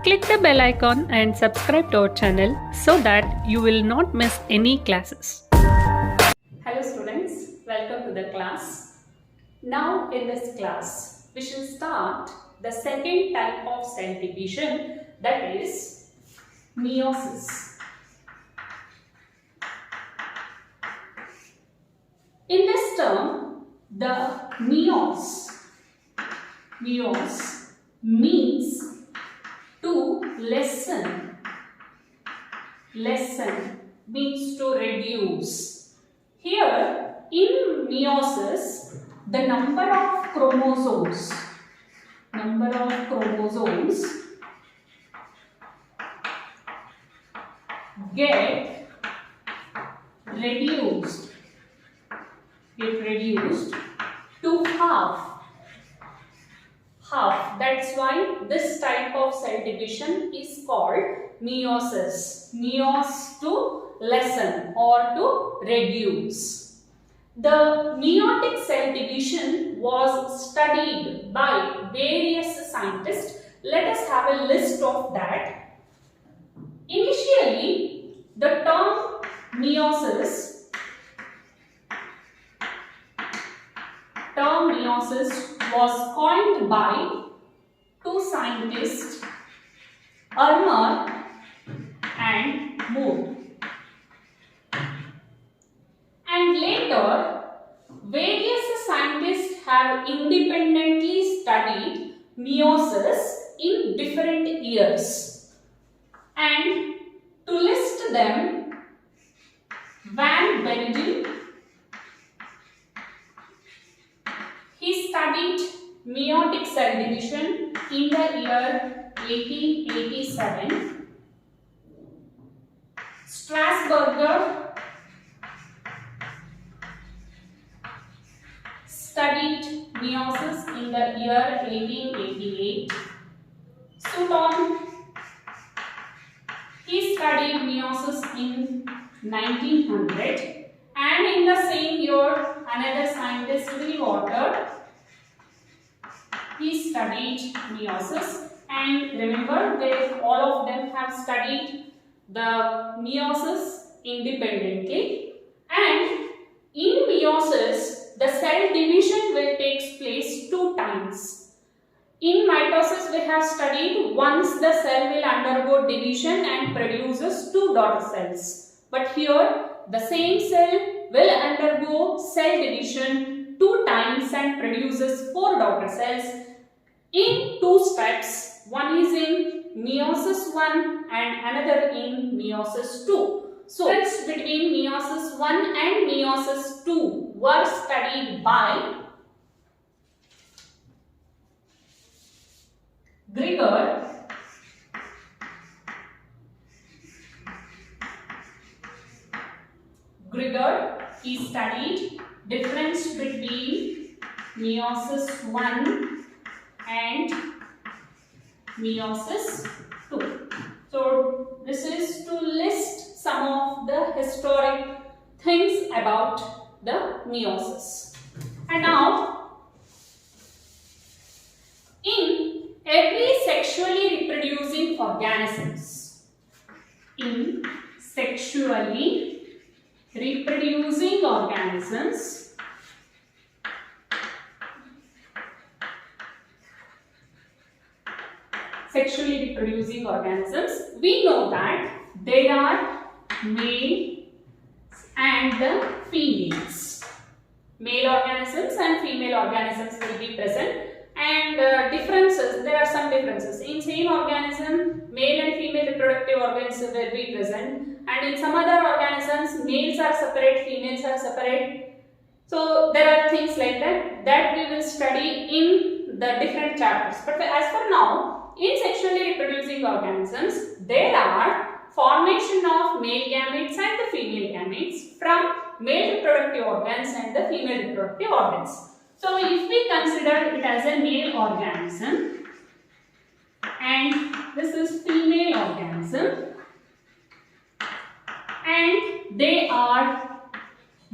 Click the bell icon and subscribe to our channel so that you will not miss any classes. Hello students, welcome to the class. Now in this class, we shall start the second type of cell division, that is meiosis. In this term, the meiosis means to lessen means to reduce. Here in meiosis, the number of chromosomes get reduced to half. That's why this type of cell division is called meiosis. Meos to lessen or to reduce. The meiotic cell division was studied by various scientists. Let us have a list of that. Initially, the term meiosis was coined by two scientists, Ulmer and Moore. And later, various scientists have independently studied meiosis in different years. And to list them, Van Beneden, he studied meiotic cell division in the year 1887. Strasburger studied meiosis in the year 1888. Sutton, he studied meiosis in 1900. And in the same year, another scientist, Water, he studied meiosis. And remember, all of them have studied the meiosis independently. And in meiosis, the cell division will take place two times. In mitosis, we have studied once the cell will undergo division and produces two daughter cells. But here, the same cell will undergo cell division two times and produces four daughter cells in two steps. One is in meiosis 1 and another in meiosis 2. So, difference between meiosis 1 and meiosis 2 were studied by Grigor, he studied difference between meiosis 1 and meiosis 2. So this is to list some of the historic things about the meiosis. And now, in every sexually reproducing organisms, we know that there are male and the females. Male organisms and female organisms will be present. And there are some differences. In same organism, male and female reproductive organs will be present. And in some other organisms, males are separate, females are separate. So there are things like that we will study in the different chapters. But as for now, in sexually reproducing organisms, there are formation of male gametes and the female gametes from male reproductive organs and the female reproductive organs. So if we consider it as a male organism and this is female organism and they are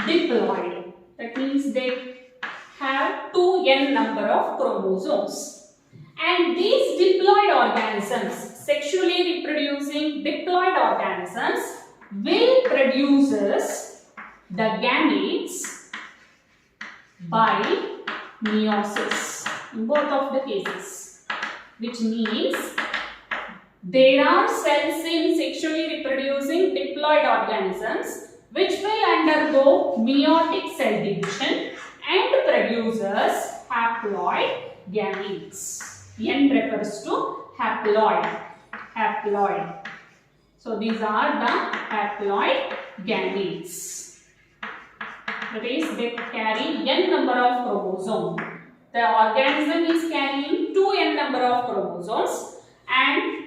diploid, that means they have 2n number of chromosomes. And these diploid organisms, sexually reproducing diploid organisms, will produce the gametes by meiosis in both of the cases, which means there are cells in sexually reproducing diploid organisms which will undergo meiotic cell division and produces haploid gametes. N refers to haploid. So these are the haploid gametes. That is, they carry n number of chromosomes. The organism is carrying 2n number of chromosomes, and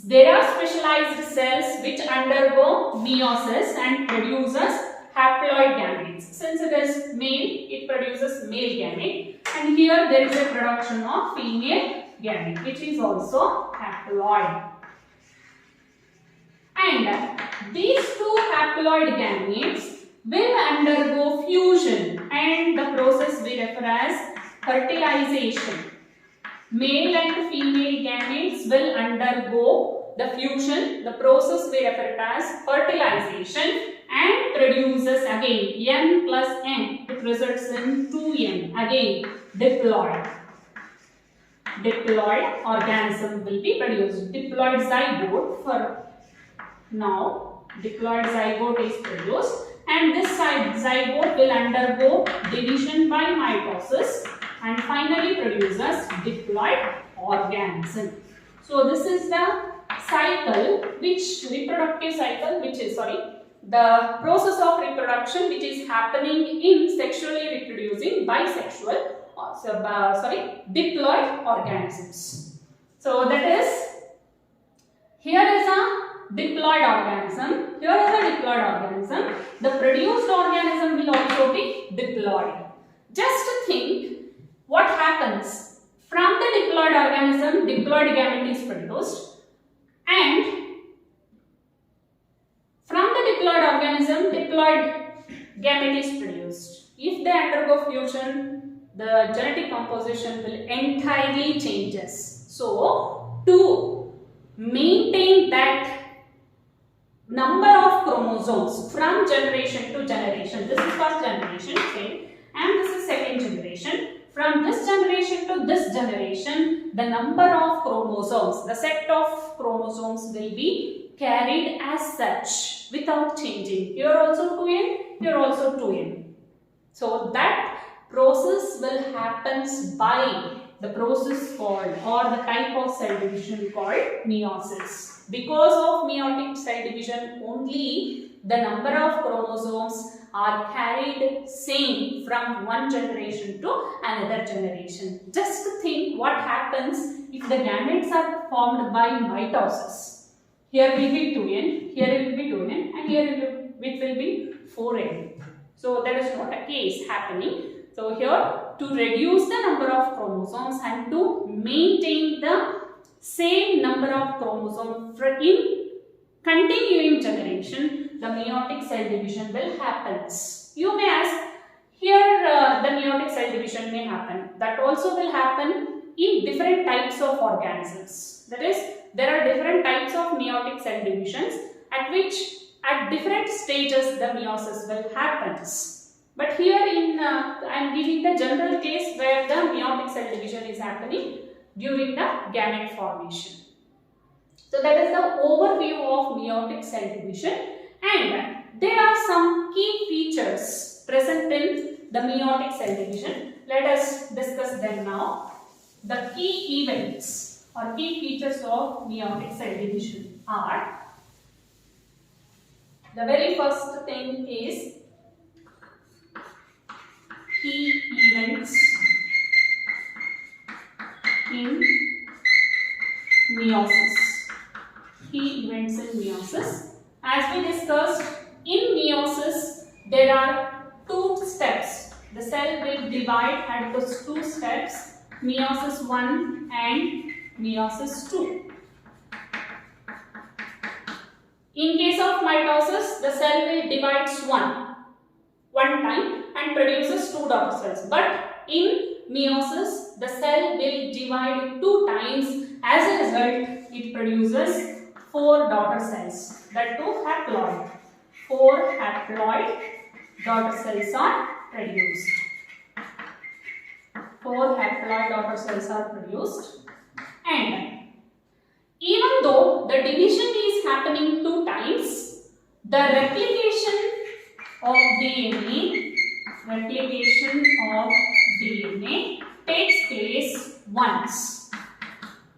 there are specialized cells which undergo meiosis and produces haploid gametes. Since it is male, it produces male gamete, and here there is a production of female gamete, which is also haploid. And these two haploid gametes will undergo fusion, and the process we refer as fertilization. Male and female gametes will undergo the fusion. The process we refer as fertilization, and produces again n plus n. It results in 2n. Again diploid organism will be produced. Diploid zygote for now. Diploid zygote is produced, and this zygote will undergo division by mitosis and finally produces diploid organism. So this is the cycle, the process of reproduction which is happening in sexually reproducing bisexual diploid organisms. So that is, here is a diploid organism, the produced organism will also be diploid. Just think what happens from the diploid organism. Diploid gamete is produced, and from the diploid organism, diploid gamete is produced. If they undergo fusion, the genetic composition will entirely changes. So, to maintain that number of chromosomes from generation to generation, this is first generation, okay, and this is second generation. From this generation to this generation, the number of chromosomes, the set of chromosomes will be carried as such without changing. Here also 2n, here also 2n. So that process will happen by the process called, or the type of cell division called meiosis. Because of meiotic cell division, only the number of chromosomes are carried same from one generation to another generation. Just think what happens if the gametes are formed by mitosis. Here will be 2n, here will be 2n, and here it will be 4n. So that is not a case happening. So here, to reduce the number of chromosomes and to maintain the same number of chromosomes in continuing generation, the meiotic cell division will happen. You may ask, here the meiotic cell division may happen. That also will happen in different types of organisms. That is, there are different types of meiotic cell divisions at different stages the meiosis will happen. But here I am giving the general case where the meiotic cell division is happening during the gamete formation. So that is the overview of meiotic cell division, and there are some key features present in the meiotic cell division. Let us discuss them now. The key events or key features of meiotic cell division are, the very first thing is key events in meiosis. Key events in meiosis. As we discussed, in meiosis there are two steps. The cell will divide at those two steps, meiosis 1 and meiosis 2. In case of mitosis, the cell will divide one time and produces two daughter cells. But in meiosis, process, the cell will divide 2 times. As a result, it produces 4 daughter cells. That too haploid. 4 haploid daughter cells are produced. 4 haploid daughter cells are produced. And even though the division is happening 2 times, the replication of DNA takes place once.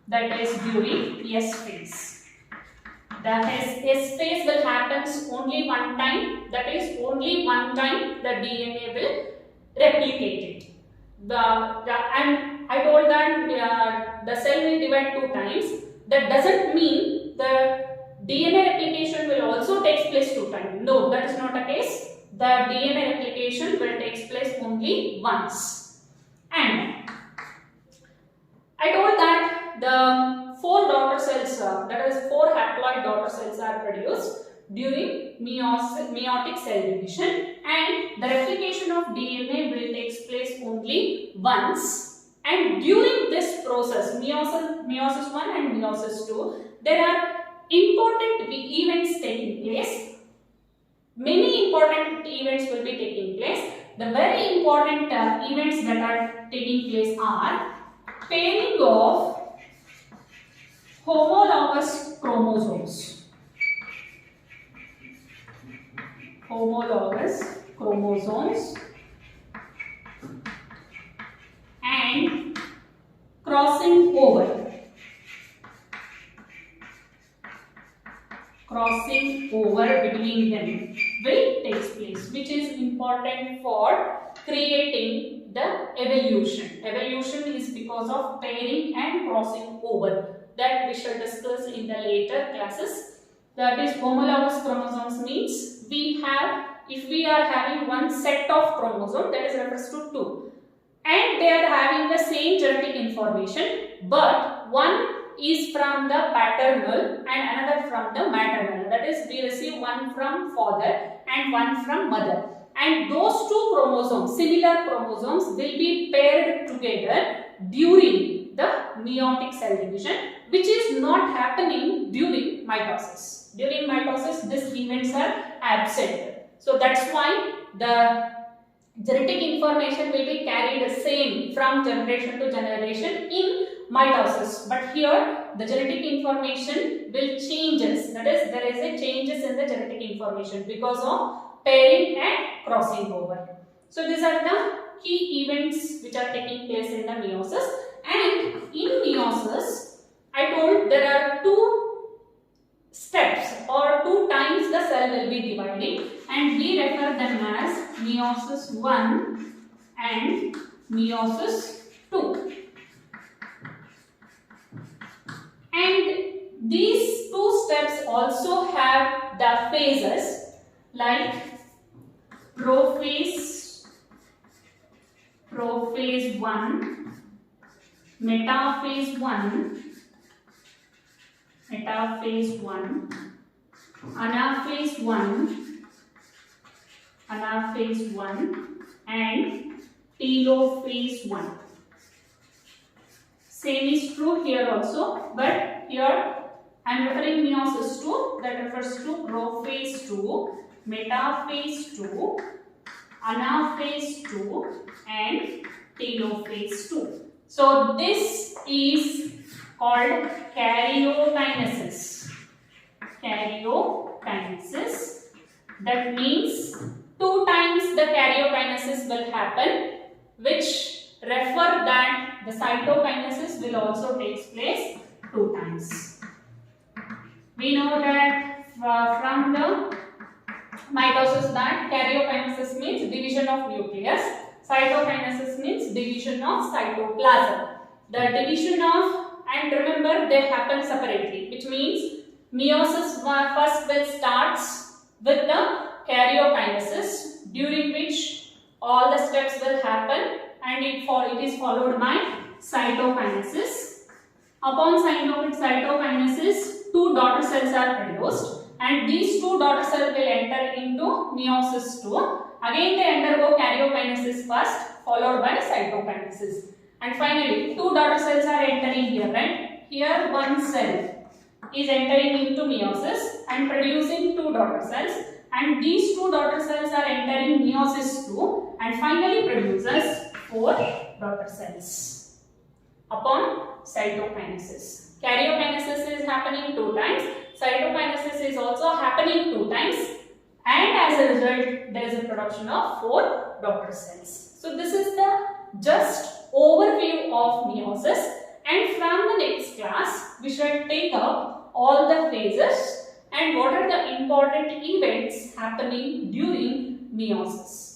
That is during S phase. The S phase will happen only one time. That is only one time the DNA will replicate it. And I told that the cell will divide 2 times. That doesn't mean the DNA replication will also take place 2 times. No, that is not the case. The DNA replication will take place only once. And I told that the 4 daughter cells, that is 4 haploid daughter cells are produced during meiotic cell division, and the replication of DNA will take place only once. And during this process, meiosis 1 and meiosis 2, there are important events taking place. Many important events will be taking place. The very important events that are taking place are pairing of homologous chromosomes. Homologous chromosomes and crossing over. Crossing over between them will take place, which is important for creating the evolution. Evolution is because of pairing and crossing over. That we shall discuss in the later classes. That is, homologous chromosomes means if we are having one set of chromosomes, that is refers to 2, and they are having the same genetic information, but one is from the paternal and another from the maternal. That is, we receive one from father and one from mother. And those 2 chromosomes, similar chromosomes, will be paired together during the meiotic cell division, which is not happening during mitosis. During mitosis, these events are absent. So that's why the genetic information will be carried the same from generation to generation in mitosis, but here the genetic information will changes. That is, there is a changes in the genetic information because of pairing and crossing over. So these are the key events which are taking place in the meiosis. And in meiosis, I told there are 2 steps or 2 times the cell will be dividing, and we refer them as meiosis 1 and meiosis 2. And these 2 steps also have the phases like prophase 1, metaphase 1, anaphase 1, and telophase 1. Same is true here also, but here I am referring meiosis 2, that refers to prophase 2, metaphase 2, anaphase 2, and telophase 2. So this is called karyokinesis. Karyokinesis. That means 2 times the karyokinesis will happen, which refer that the cytokinesis will also take place 2 times. We know that from the mitosis that karyokinesis means division of nucleus, cytokinesis means division of cytoplasm. The division of, and remember they happen separately, which means meiosis first will starts with the karyokinesis, during which all the steps will happen, and it is followed by cytokinesis. Upon cytokinesis, 2 daughter cells are produced, and these 2 daughter cells will enter into meiosis 2. Again they undergo karyokinesis first, followed by cytokinesis. and finally 2 daughter cells are entering here, right? Here one cell is entering into meiosis and producing 2 daughter cells, and these 2 daughter cells are entering meiosis too and finally produces 4 daughter cells upon cytokinesis. Karyokinesis is happening 2 times, cytokinesis is also happening 2 times, and as a result there is a production of 4 daughter cells. So this is the just overview of meiosis, and from the next class we shall take up all the phases and what are the important events happening during meiosis.